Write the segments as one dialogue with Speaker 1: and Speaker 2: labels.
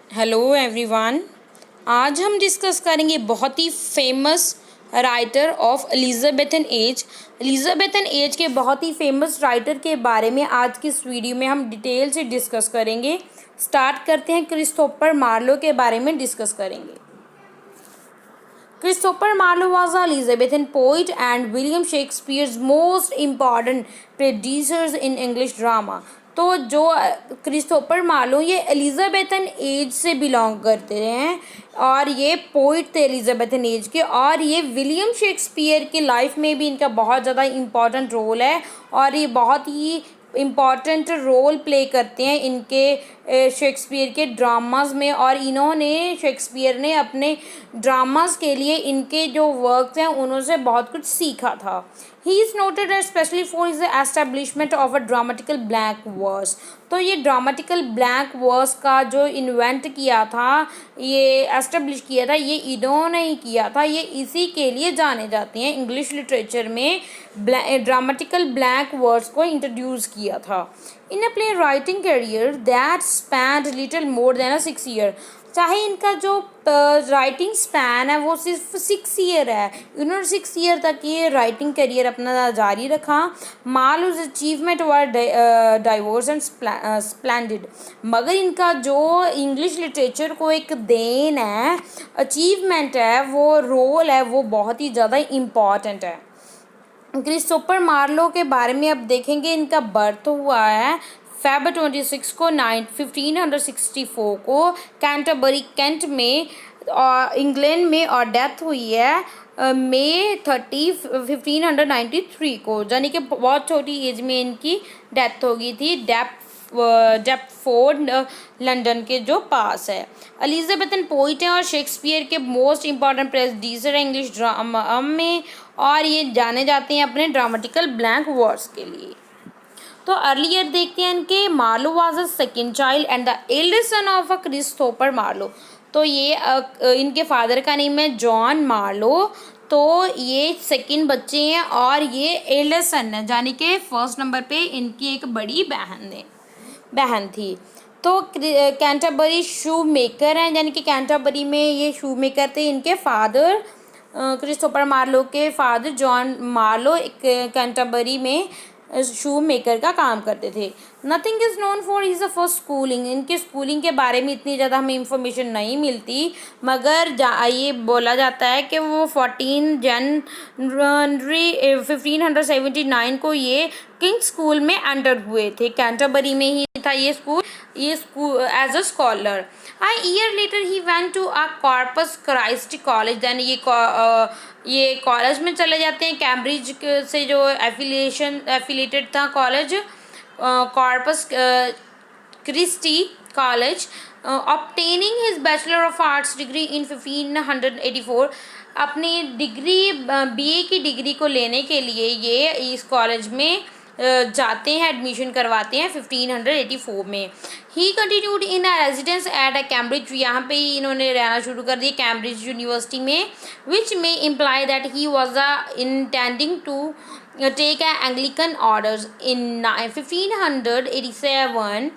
Speaker 1: Hello everyone. आज हम discuss करेंगे बहुत ही famous writer of Elizabethan age. Elizabethan age के बहुत ही फेमस राइटर के बारे में आज की इस वीडियो में हम डिटेल से डिस्कस करेंगे। स्टार्ट करते हैं, क्रिस्टोफर मार्लो के बारे में डिस्कस करेंगे। Christopher Marlowe was an Elizabethan poet and William Shakespeare's most important predecessors in English drama। तो जो क्रिस्टोफर मार्लो ये एलिजाबेथन एज से बिलोंग करते हैं और ये पोइट थे एलिजाबेथन एज के, और ये विलियम शेक्सपियर की लाइफ में भी इनका बहुत ज़्यादा इम्पॉर्टेंट रोल है और ये बहुत ही इम्पॉर्टेंट रोल प्ले करते हैं इनके शेक्सपियर के ड्रामास में। और इन्होंने शेक्सपियर ने अपने ड्रामास के लिए इनके जो वर्क्स हैं उनसे बहुत कुछ सीखा था। He is noted specially for is the establishment of a dramatical blank verse. तो ये ड्रामेटिकल ब्लैंक वर्स का जो इन्वेंट किया था, ये एस्टेब्लिश किया था, ये इन्होंने ही किया था। ये इसी के लिए जाने जाते हैं इंग्लिश लिटरेचर में, ड्रामेटिकल ब्लैंक वर्स को इंट्रोड्यूस किया था। In a play writing career that spanned little more than 6 year. चाहे इनका जो राइटिंग स्पैन है वो सिर्फ 6 ईयर है, इन्होंने 6 ईयर तक ये राइटिंग करियर अपना जारी रखा। Marlowe's achievement were diverse and splendid. मगर इनका जो इंग्लिश लिटरेचर को एक देन है, अचीवमेंट है, वो रोल है, वो बहुत ही ज़्यादा इम्पॉर्टेंट है। क्रिस्टोफर मार्लो के बारे में अब देखेंगे। इनका बर्थ हुआ है फेब 26 को 1564 को कैंटरबरी कैंट में इंग्लैंड में, और डेथ हुई है मई 30 1593 को, यानी कि बहुत छोटी एज में इनकी डेथ हो गई थी डेप्टफोर्ड लंदन के जो पास है। एलिजाबेथन पोइट है और शेक्सपियर के मोस्ट इम्पॉर्टेंट प्रेडिसर है इंग्लिश ड्रामा में, और ये जाने जाते हैं अपने ड्रामेटिकल ब्लैंक वर्स के लिए। तो अर्लियर देखते हैं इनके। Marlowe was a second child and the eldest son of a Christopher Marlowe. तो ये इनके फादर का नेम है जॉन मार्लो। तो ये सेकंड बच्चे हैं और ये एल्डेस्ट सन है, यानी कि फर्स्ट नंबर पे इनकी एक बड़ी बहन थी। तो कैंटरबरी शू मेकर हैं, यानी कि कैंटरबरी में ये शू मेकर थे। इनके फादर क्रिस्टोफर मार्लो के फादर जॉन मार्लो एक कैंटरबरी में शू मेकर का काम करते थे। Nothing is known for is the first schooling. इनके स्कूलिंग के बारे में इतनी ज़्यादा हमें इंफॉर्मेशन नहीं मिलती, मगर ये बोला जाता है कि वो 14 जनवरी 1579 को ये किंग स्कूल में एंटर हुए थे। कैंटरबरी में ही था ये school as a scholar. A year later he went to a Corpus Christi college. Then ये कॉलेज में चले जाते हैं, कैम्ब्रिज से जो एफिलेटेड था college, Corpus Christi college. Obtaining his bachelor of arts degree in 1584। अपनी डिग्री बीए की डिग्री को लेने के लिए ये इस कॉलेज में जाते हैं, एडमिशन करवाते हैं 1584 में। ही continued in a residence at a Cambridge. यहाँ पे ही इन्होंने रहना शुरू कर दिया कैम्ब्रिज यूनिवर्सिटी में, विच में imply that he was intending to take an Anglican orders in 1587.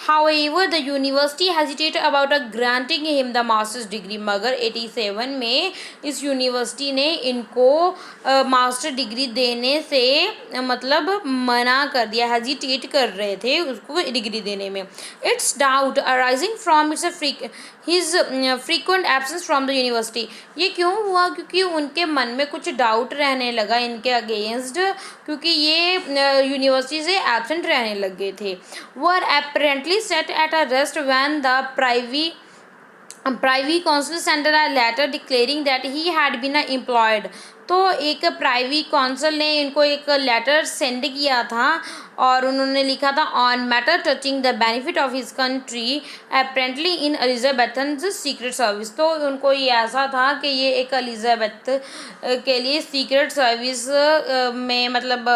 Speaker 1: However, the university hesitated about granting him the master's degree। मगर 87 में इस यूनिवर्सिटी ने इनको मास्टर डिग्री देने से मतलब मना कर दिया, हेजिटेट कर रहे थे उसको डिग्री देने में। It's doubt arising from its his frequent absence from the university. ये क्यों हुआ? क्योंकि उनके मन में कुछ डाउट रहने लगा इनके अगेंस्ट, क्योंकि ये यूनिवर्सिटी से एब्सेंट रहने लग गए थे। वर apparently set at a rest when the privy council sent a letter declaring that he had been employed। तो एक प्राइवी काउंसिल ने इनको एक लेटर सेंड किया था और उन्होंने लिखा था on matter touching the benefit of his country apparently in Elizabethan secret service. तो उनको ये ऐसा था कि ये एक एलिजाबेथ के लिए सीक्रेट सर्विस में मतलब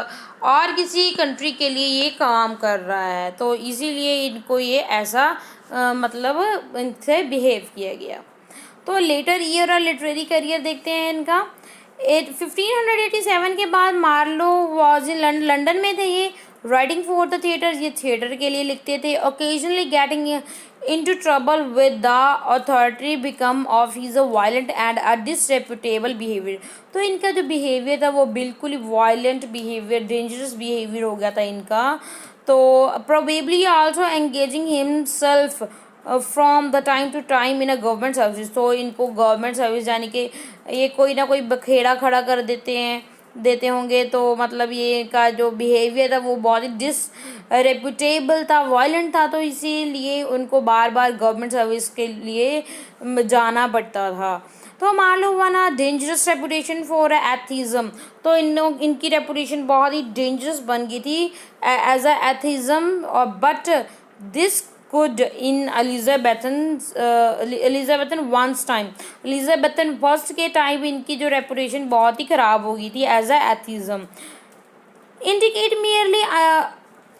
Speaker 1: और किसी कंट्री के लिए ये काम कर रहा है, तो इसीलिए इनको ये ऐसा मतलब इनसे बिहेव किया गया। तो लेटर ईयर और लिटरेरी करियर देखते हैं इनका। 1587 के बाद मार्लो वॉज इन लंदन में थे ये, राइटिंग फॉर द थिएटर, ये थिएटर के लिए लिखते थे। Occasionally getting into trouble with the authority become of his a violent and a disreputable behavior। तो इनका जो बिहेवियर था वो बिल्कुल ही वायलेंट बिहेवियर, डेंजरस बिहेवियर हो गया था इनका। तो probably also engaging himself from the time to time in a government service. तो इनको गवर्नमेंट सर्विस यानी कि ये कोई ना कोई बखेड़ा खड़ा कर देते होंगे। तो मतलब ये का जो बिहेवियर था वो बहुत ही डिसरेपुटेबल था, वायलेंट था। तो इसीलिए उनको बार बार गवर्नमेंट सर्विस के लिए जाना पड़ता था। तो Marlowe won dangerous reputation for atheism. तो इनकी रेपुटेशन बहुत ही डेंजरस बन गई थी as a atheism. But this could in Elizabethan once time, Elizabethan first के टाइम इनकी जो रेपुटेशन बहुत ही ख़राब हो गई थी as a atheism. indicate merely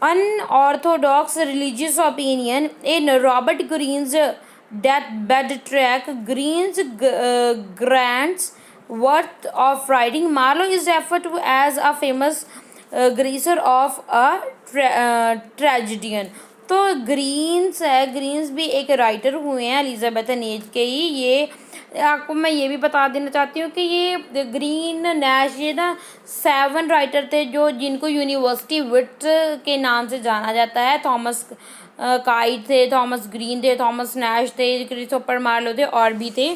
Speaker 1: unorthodox religious opinion in Robert Greene's deathbed track, Greene's grants worth of writing. Marlowe is referred to as a famous gracer of a tragedian। तो Green's भी एक writer हुए हैं Elizabethan age के ही। ये आपको मैं ये भी बता देना चाहती हूँ कि ये ग्रीन नैश ये ना 7 राइटर थे जो जिनको यूनिवर्सिटी विट के नाम से जाना जाता है। थॉमस काइट थे, थॉमस ग्रीन थे, थॉमस नैश थे, क्रिस्टोफर मार्लो थे और भी थे।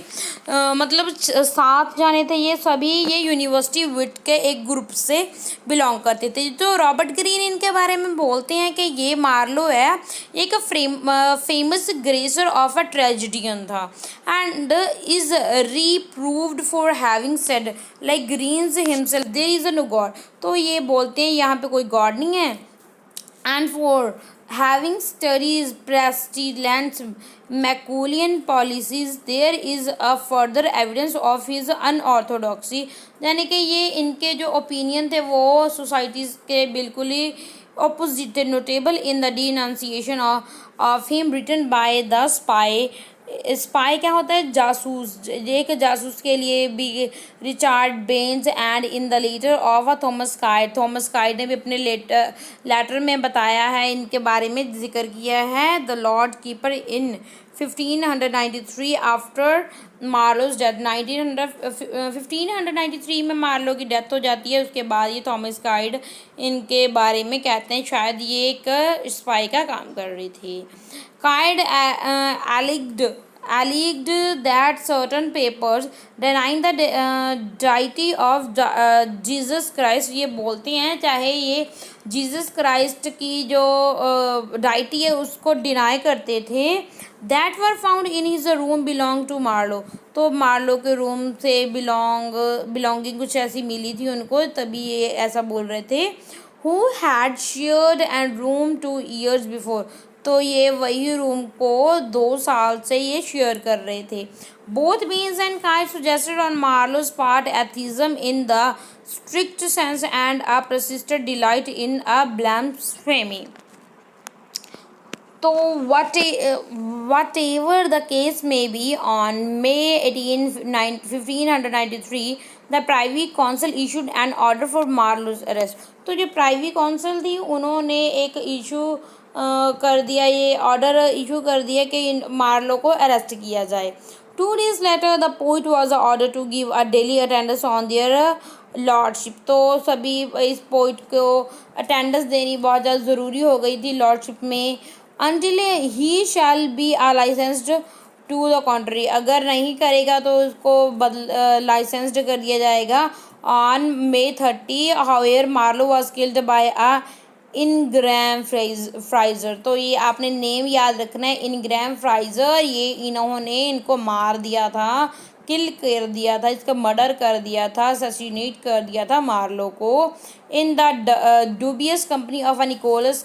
Speaker 1: मतलब 7 जाने थे। ये सभी ये यूनिवर्सिटी विट के एक ग्रुप से बिलोंग करते थे। तो रॉबर्ट ग्रीन इनके बारे में बोलते हैं कि ये मार्लो है एक फेमस ग्रेसर ऑफ अ ट्रेजिडियन था and is reproved for having said like Greene's himself there is no God. तो ये बोलते हैं यहाँ पे कोई गॉड नहीं है and for having studies pestilence Machiavellian policies there is a further evidence of his unorthodoxy। यानी कि ये इनके जो ओपिनियन थे वो सोसाइटीज़ के बिल्कुल ही opposite थे। notable in the denunciation of him written by the spy क्या होता है? जासूस। एक जासूस के लिए भी Richard Baines and in the letter of a Thomas Kyd ने भी अपने लेटर में बताया है, इनके बारे में जिक्र किया है। The Lord keeper in 1593 after Marlowe's death. 1593 में मार्लो की डेथ हो जाती है। उसके बाद ये थॉमस काइड इनके बारे में कहते हैं शायद ये एक स्पाई का काम कर रही थी। काइड alleged that certain papers denying the deity of Jesus Christ, ये बोलते हैं चाहे ये जीसस क्राइस्ट की जो डाइटी है उसको डिनाई करते थे। That were found in his room belong to Marlowe. तो मार्लो के रूम से बिलोंगिंग कुछ ऐसी मिली थी उनको, तभी ये ऐसा बोल रहे थे। Who had shared and room 2 years before. तो ये वही रूम को 2 साल से ये शेयर कर रहे थे। Both beans and kite suggested on Marlowe's part atheism in the strict sense and a persistent delight in a blasphemy। तो whatever the case may be, on May 18, 1593 the Privy Council issued an order for Marlowe's arrest। तो जो privy council थी उन्होंने एक issue कर दिया, ये order issue कर दिया कि मार्लो को अरेस्ट किया जाए। 2 days later the poet was ordered to give a daily attendance on their lordship. तो सभी इस पोइट को अटेंडेंस देनी बहुत ज़्यादा ज़रूरी हो गई थी लॉर्डशिप में। until he shall be licensed to the contrary, अगर नहीं करेगा तो उसको लाइसेंस्ड कर दिया जाएगा। on May 30 however Marlowe was killed by a इनग्रैम फ्राइज़र। तो ये आपने नेम याद रखना है, इनग्रैम फ्राइज़र। ये इन्होंने इनको मार दिया था, किल कर दिया था, इसका मर्डर कर दिया था, असैसिनेट कर दिया था मार्लो को। In the dubious company of a Nicholas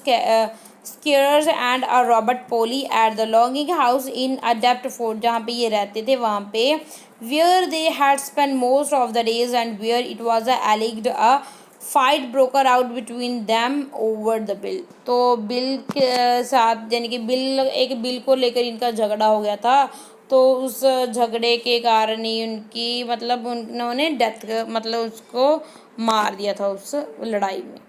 Speaker 1: Skeres and a Robert Poley at the lodging house in a Deptford, जहाँ पे ये रहते थे वहाँ पे। Where they had spend most of the days and where it was alleged a fight broker out between them over the bill. तो bill के साथ यानी कि बिल को लेकर इनका झगड़ा हो गया था। तो उस झगड़े के कारण ही उनकी मतलब उन्होंने डेथ मतलब उसको मार दिया था उस लड़ाई में।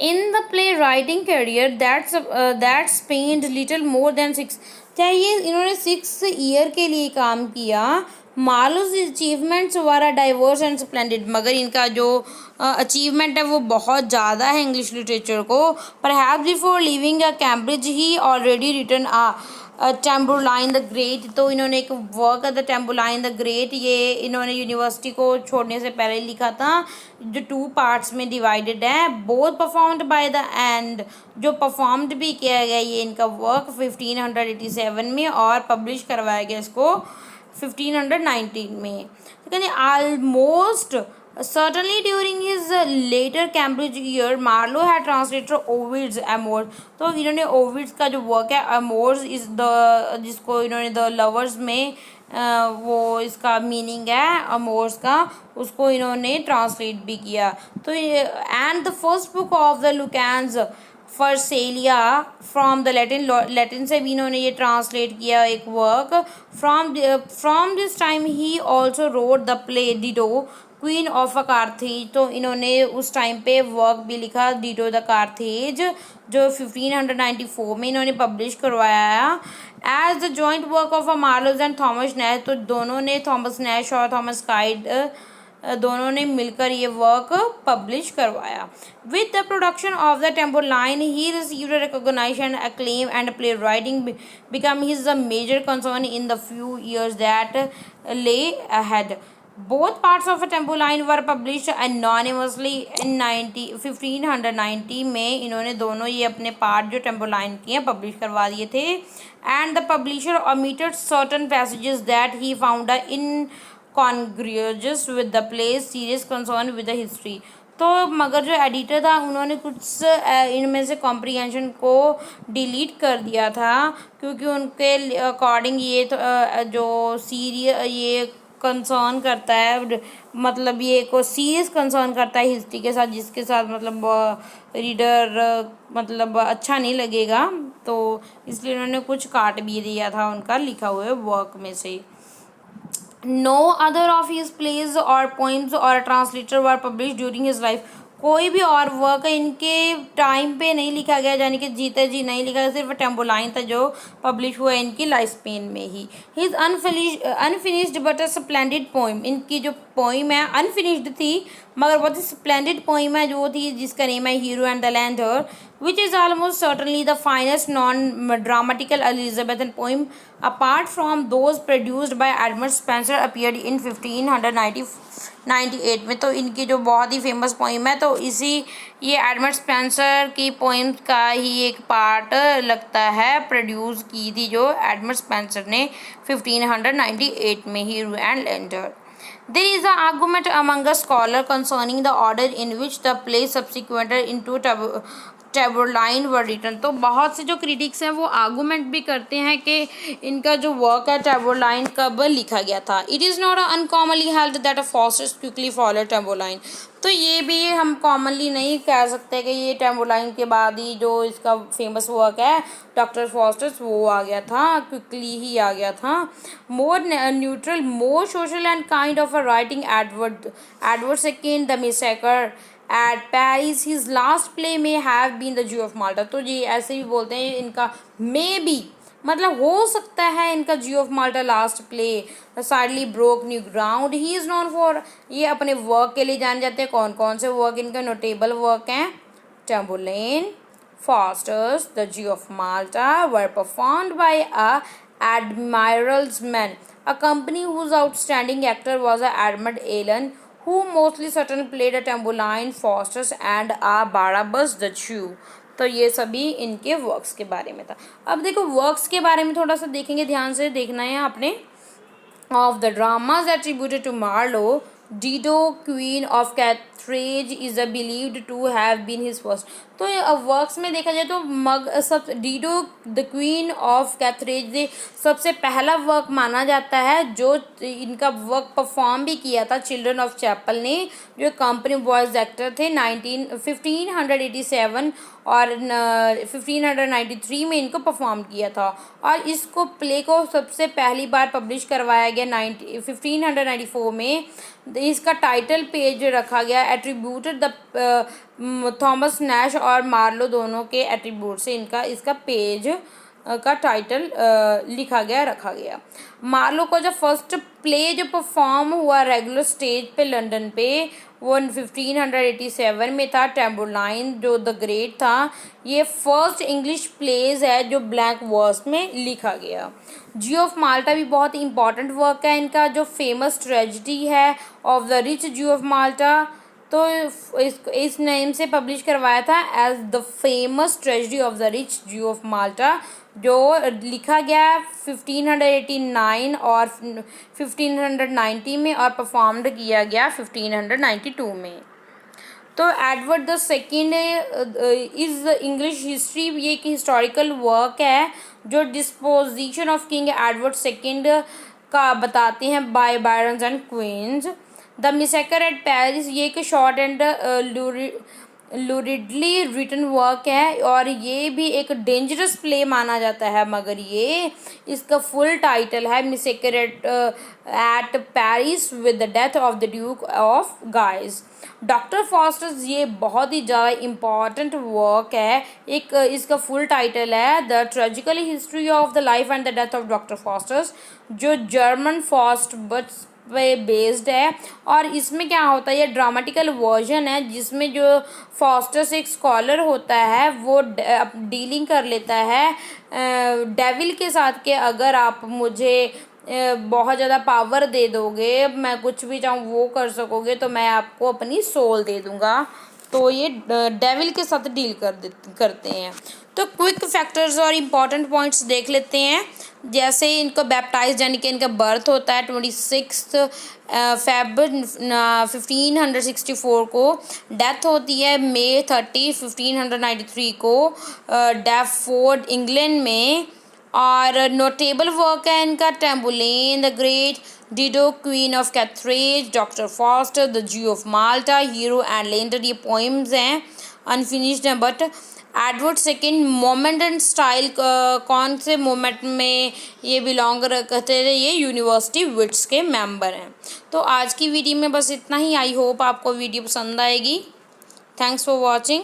Speaker 1: In the play writing career that spend little more than 6, चाहिए इन्होंने 6 ईयर के लिए काम किया। Marlowe's achievements were diverse and splendid, मगर इनका जो अचीवमेंट है वो बहुत ज़्यादा है इंग्लिश लिटरेचर को। Perhaps before leaving Cambridge he already written Tamburlaine the Great, तो इन्होंने एक work the Tamburlaine the Great, ये इन्होंने यूनिवर्सिटी को छोड़ने से पहले लिखा था, जो 2 पार्ट्स में डिवाइडेड है। Both performed by the end, जो परफॉर्म्ड भी किया गया ये इनका वर्क 1587 में, और पब्लिश करवाया गया इसको 1519 में। तो कहते almost certainly during his later Cambridge year, Marlowe had translated Ovid's Amours, तो इन्होंने ओविड्स का जो वर्क है अमोर्स इज द, जिसको इन्होंने द लवर्स में वो इसका मीनिंग है अमोर्स का, उसको इन्होंने ट्रांसलेट भी किया। तो and the first book of the Lucan's Pharsalia from the Latin से भी इन्होंने ये ट्रांसलेट किया एक work. From this time he also wrote the play Dido Queen of a Carthage, तो इन्होंने उस टाइम पे वर्क भी लिखा डिडो द कार्थेज, जो 1594 में इन्होंने पब्लिश करवाया as the joint work of a Marlowe's and Thomas Nashe, तो दोनों ने थॉमस नैश और थॉमस काइड दोनों ने मिलकर ये वर्क पब्लिश करवाया। With the production of the Tamburlaine he received recognition acclaim and play writing become his the major concern in the few years that lay ahead. Both parts of a Tempoline were published anonymously in 1590 में इन्होंने दोनों ये अपने part जो टेम्पोलाइन की हैं publish करवा दिए थे। And the publisher omitted certain passages that he found incongruous with the play's serious concern with the history, तो मगर जो एडिटर था उन्होंने कुछ इनमें से कॉम्प्रीहेंशन को डिलीट कर दिया था, क्योंकि उनके अकॉर्डिंग ये तो जो ये कंसर्न करता है, मतलब ये को सीरियस कंसर्न करता है हिस्ट्री के साथ, जिसके साथ मतलब रीडर मतलब अच्छा नहीं लगेगा, तो इसलिए उन्होंने कुछ काट भी दिया था उनका लिखा हुए वर्क में से। No other of his plays और पोइम्स और translator were publish during his life, कोई भी और वर्क इनके टाइम पे नहीं लिखा गया, यानी कि जीते जी नहीं लिखा गया, सिर्फ टेम्पोलाइन था जो पब्लिश हुआ इनकी लाइफ स्पेन में ही। His unfinished but a splendid poem, इनकी जो पोइम है अनफिनिश्ड थी मगर बहुत ही स्प्लेंडेड पोइम है जो थी, जिसका नेम है hero and the lander, which is almost certainly the finest non-dramatical Elizabethan poem apart from those produced by Edmund Spenser appeared in 1598 में। तो इनकी जो बहुत ही फेमस पोइम है, तो इसी ये एडमंड स्पेंसर की पोइम का ही एक पार्ट लगता है प्रोड्यूस की थी जो एडमंड स्पेंसर ने 1598 में, hero and lander. There is an argument among a scholar concerning the order in which the play subsequently into Tamburlaine were written, तो बहुत से जो क्रिटिक्स हैं वो आर्गूमेंट भी करते हैं कि इनका जो वर्क है टेबुलाइन कब लिखा गया था। It is not uncommonly held that a Faustus quickly follow Tamburlaine, तो ये भी हम कॉमनली नहीं कह सकते कि ये टेबुलाइन के बाद ही जो इसका फेमस वर्क है डॉक्टर फॉस्टर्स वो आ गया था, क्विकली ही आ गया था। More neutral, more social and kind of a writing Edward second the massacre at Paris, his last play में have been the Jew of Malta, तो ये ऐसे भी बोलते हैं इनका मे बी मतलब हो सकता है इनका ज्यू of Malta last play sadly broke new ground. He is known for, ये अपने वर्क के लिए जाने जाते हैं। कौन कौन से वर्क इनके नोटेबल वर्क हैं? Tamburlaine, Faustus, the Jew of Malta were performed by a Admiral's man, a company whose outstanding actor was a Edmund Alleyn who mostly certain played a Tambourine, Faustus and a Barabbas the Jew। तो ये सभी इनके works के बारे में था। अब देखो वर्क्स के बारे में थोड़ा सा देखेंगे, ध्यान से देखना है आपने। Of the dramas attributed to Marlowe, Dido, Queen of Carthage is believed to have been his first, तो वर्क्स में देखा जाए तो डीडो द क्वीन ऑफ कैथरेज सबसे पहला वर्क माना जाता है जो इनका वर्क परफॉर्म भी किया था चिल्ड्रन ऑफ चैपल ने, जो कंपनी बॉयज़ एक्टर थे 1587 और 1593 में इनको परफॉर्म किया था। और इसको प्ले को सबसे पहली बार पब्लिश करवाया गया 1594 में। इसका टाइटल पेज रखा गया एट्रीब्यूटेड द थॉमस नैश और मार्लो दोनों के एट्रीब्यूट से इसका पेज का टाइटल लिखा गया, रखा गया। मार्लो का जो फर्स्ट प्ले जो परफॉर्म हुआ रेगुलर स्टेज पे लंदन पे वो 1587 में था। टैम्बुलाइन जो द ग्रेट था, ये फर्स्ट इंग्लिश प्लेज है जो ब्लैंक वर्स में लिखा गया। जी ऑफ माल्टा भी बहुत इंपॉर्टेंट वर्क है इनका, जो फेमस ट्रेजिडी है of the rich Jew of Malta, तो इस नेम से पब्लिश करवाया था as the famous tragedy of the rich Jew of Malta, जो लिखा गया 1589 और 1590 में और परफॉर्म्ड किया गया 1592 में। तो Edward the second is English history, ये एक हिस्टोरिकल वर्क है जो disposition of king Edward second का बताते हैं by barons and queens. The massacre at Paris, ये एक short and luridly written work है और ये भी एक डेंजरस प्ले माना जाता है, मगर ये इसका फुल टाइटल है massacre at Paris with the death of the duke of Guise. Doctor Faustus, ये बहुत ही ज़्यादा इम्पॉर्टेंट वर्क है, एक इसका फुल टाइटल है the tragical history of the life and the death of doctor Faustus, जो जर्मन फॉस्ट बट्स पे बेस्ड है। और इसमें क्या होता है, ये ड्रामेटिकल वर्जन है जिसमें जो फॉस्टर्स एक स्कॉलर होता है वो डीलिंग कर लेता है डेविल के साथ के अगर आप मुझे बहुत ज़्यादा पावर दे दोगे, मैं कुछ भी चाहूँ वो कर सकोगे, तो मैं आपको अपनी सोल दे दूँगा। तो ये डेविल के साथ डील करते हैं। तो क्विक फैक्टर्स और इम्पॉर्टेंट पॉइंट्स देख लेते हैं। जैसे इनको बैप्टाइज यानी कि इनका बर्थ होता है 26 फेब 1564 को, डेथ होती है May 30 1593 को डेफोर्ड इंग्लैंड में। और नोटेबल वर्क है इनका Tamburlaine the Great, Dido Queen of Carthage, doctor Faustus, the Jew of Malta, Hero and Leander, ये पोइम्स हैं अनफिनिश्ड हैं। But Edward second moment and style कौन से मोमेंट में ये बिलोंग करते थे, ये यूनिवर्सिटी विट्स के मेंबर हैं। तो आज की वीडियो में बस इतना ही। आई होप आपको वीडियो पसंद आएगी। Thanks for watching.